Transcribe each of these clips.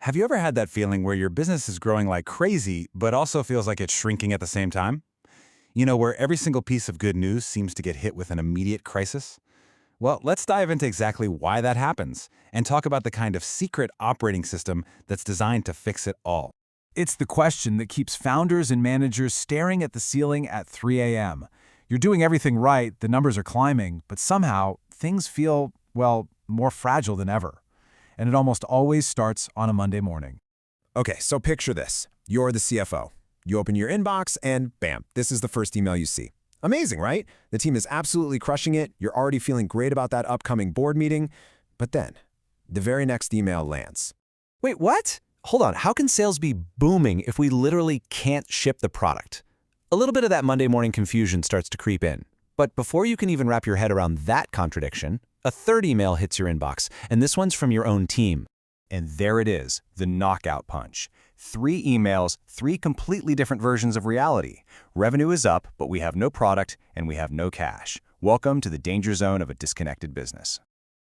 Have you ever had that feeling where your business is growing like crazy, but also feels like it's shrinking at the same time? Where every single piece of good news seems to get hit with an immediate crisis? Well, let's dive into exactly why that happens and talk about the kind of secret operating system that's designed to fix it all. It's the question that keeps founders and managers staring at the ceiling at 3 a.m. You're doing everything right, the numbers are climbing, but somehow things feel, well, more fragile than ever. And it almost always starts on a Monday morning. Okay, so picture this. You're the CFO. You open your inbox and bam, this is the first email you see. Amazing, right? The team is absolutely crushing it. You're already feeling great about that upcoming board meeting. But then, the very next email lands. Wait, what? Hold on, how can sales be booming if we literally can't ship the product? A little bit of that Monday morning confusion starts to creep in. But before you can even wrap your head around that contradiction, a third email hits your inbox, and this one's from your own team. And there it is, the knockout punch. 3 emails, 3 completely different versions of reality. Revenue is up, but we have no product and we have no cash. Welcome to the danger zone of a disconnected business.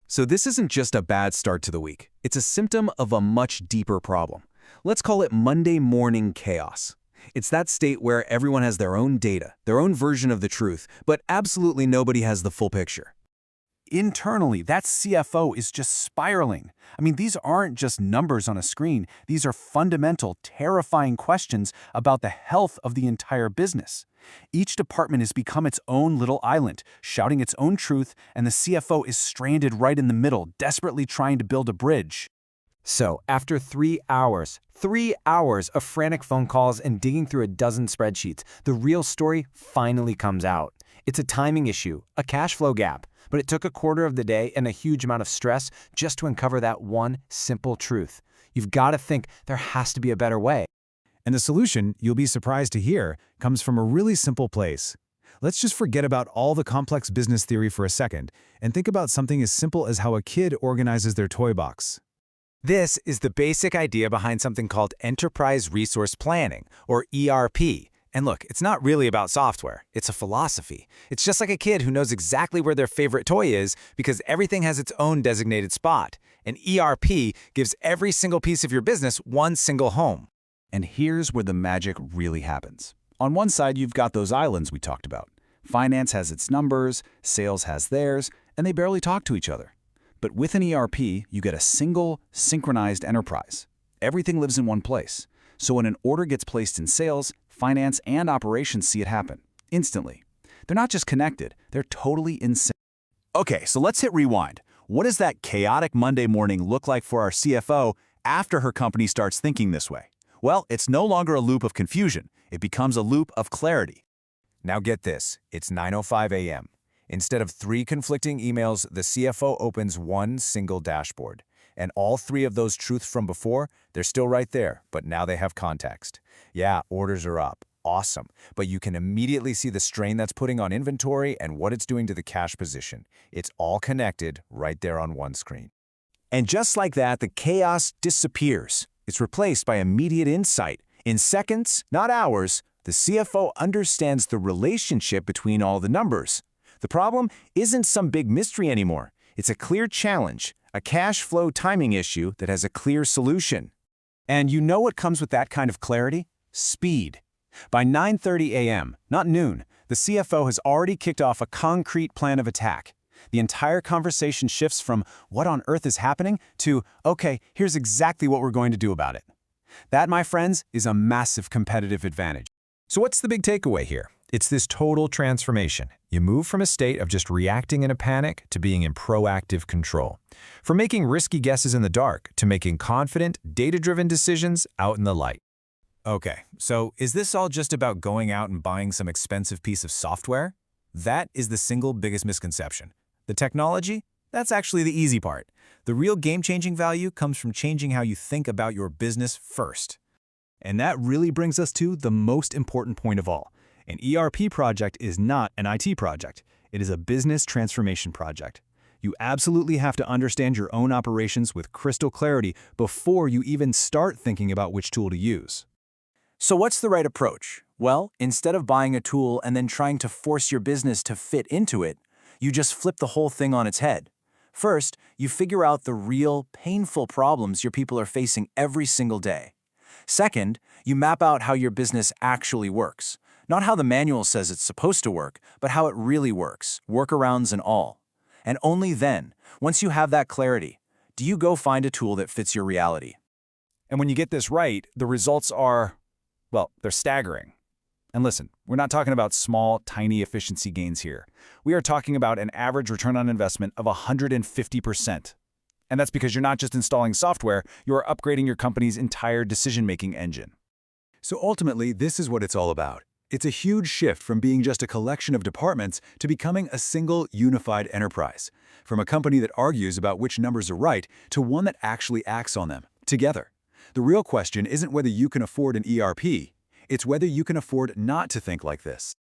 So this isn't just a bad start to the week. It's a symptom of a much deeper problem. Let's call it Monday morning chaos. It's that state where everyone has their own data, their own version of the truth, but absolutely nobody has the full picture. Internally, that CFO is just spiraling. These aren't just numbers on a screen. These are fundamental, terrifying questions about the health of the entire business. Each department has become its own little island, shouting its own truth, and the CFO is stranded right in the middle, desperately trying to build a bridge. So, after 3 hours of frantic phone calls and digging through a dozen spreadsheets, the real story finally comes out. It's a timing issue, a cash flow gap, but it took a quarter of the day and a huge amount of stress just to uncover that one simple truth. You've got to think there has to be a better way. And the solution, you'll be surprised to hear, comes from a really simple place. Let's just forget about all the complex business theory for a second and think about something as simple as how a kid organizes their toy box. This is the basic idea behind something called Enterprise Resource Planning, or ERP. And look, it's not really about software, it's a philosophy. It's just like a kid who knows exactly where their favorite toy is because everything has its own designated spot. And ERP gives every single piece of your business one single home. And here's where the magic really happens. On one side, you've got those islands we talked about. Finance has its numbers, sales has theirs, and they barely talk to each other. But with an ERP, you get a single, synchronized enterprise. Everything lives in one place. So when an order gets placed in sales, finance and operations see it happen, instantly. They're not just connected, they're totally in sync. Okay, so let's hit rewind. What does that chaotic Monday morning look like for our CFO after her company starts thinking this way? Well, it's no longer a loop of confusion. It becomes a loop of clarity. Now get this, it's 9:05 a.m. Instead of 3 conflicting emails, the CFO opens one single dashboard. And all 3 of those truths from before, they're still right there, but now they have context. Yeah, orders are up. Awesome. But you can immediately see the strain that's putting on inventory and what it's doing to the cash position. It's all connected right there on one screen. And just like that, the chaos disappears. It's replaced by immediate insight. In seconds, not hours, the CFO understands the relationship between all the numbers. The problem isn't some big mystery anymore. It's a clear challenge, a cash flow timing issue that has a clear solution. And you know what comes with that kind of clarity? Speed. By 9:30 a.m., not noon, the CFO has already kicked off a concrete plan of attack. The entire conversation shifts from what on earth is happening to, okay, here's exactly what we're going to do about it. That, my friends, is a massive competitive advantage. So what's the big takeaway here? It's this total transformation. You move from a state of just reacting in a panic to being in proactive control. From making risky guesses in the dark to making confident, data-driven decisions out in the light. Okay, so is this all just about going out and buying some expensive piece of software? That is the single biggest misconception. The technology? That's actually the easy part. The real game-changing value comes from changing how you think about your business first. And that really brings us to the most important point of all. An ERP project is not an IT project. It is a business transformation project. You absolutely have to understand your own operations with crystal clarity before you even start thinking about which tool to use. So what's the right approach? Well, instead of buying a tool and then trying to force your business to fit into it, you just flip the whole thing on its head. First, you figure out the real, painful problems your people are facing every single day. Second, you map out how your business actually works. Not how the manual says it's supposed to work, but how it really works, workarounds and all. And only then, once you have that clarity, do you go find a tool that fits your reality. And when you get this right, the results are, well, they're staggering. And listen, we're not talking about small, tiny efficiency gains here. We are talking about an average return on investment of 150%. And that's because you're not just installing software, you're upgrading your company's entire decision-making engine. So ultimately, this is what it's all about. It's a huge shift from being just a collection of departments to becoming a single, unified enterprise. From a company that argues about which numbers are right to one that actually acts on them, together. The real question isn't whether you can afford an ERP, it's whether you can afford not to think like this.